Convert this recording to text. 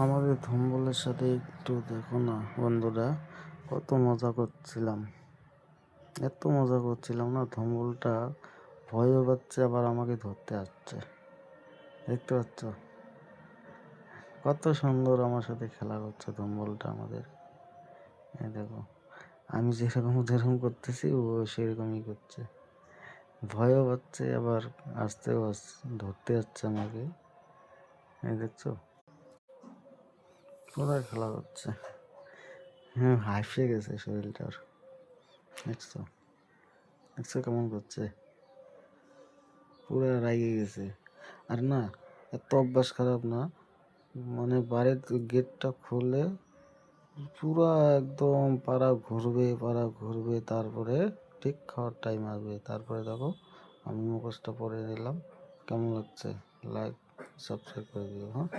আমাদের ধম্বলের সাথে একটু দেখো না বন্ধুরা, কত মজা করছিলাম। এত মজা করছিলাম না, ধম্বলটা ভয়ও পাচ্ছে আবার আমাকে ধরতে আসছে। দেখতে পাচ্ছ কত সুন্দর আমার সাথে খেলা করছে ধম্বলটা আমাদের। এই দেখো, আমি যেরকম যেরকম করতেছি ও সেরকমই করছে। ভয়ও পাচ্ছে আবার আসতেও ধরতে আসছে আমাকে। এই দেখছো, পুরো খেলা করছে। হ্যাঁ, হাঁপিয়ে গেছে শরীরটার। দেখছো দেখছো কেমন করছে, পুরো রাগে গেছে। আর না, এত অভ্যাস খারাপ না, মানে বাড়ির গেটটা খুলে পুরা একদম পাড়া ঘুরবে, তারপরে ঠিক খাওয়ার টাইম আসবে, তারপরে দেখো আমি মুখোশটা পরে নিলাম। কেমন লাগছে? লাইক সাবস্ক্রাইব করে দিও, হ্যাঁ।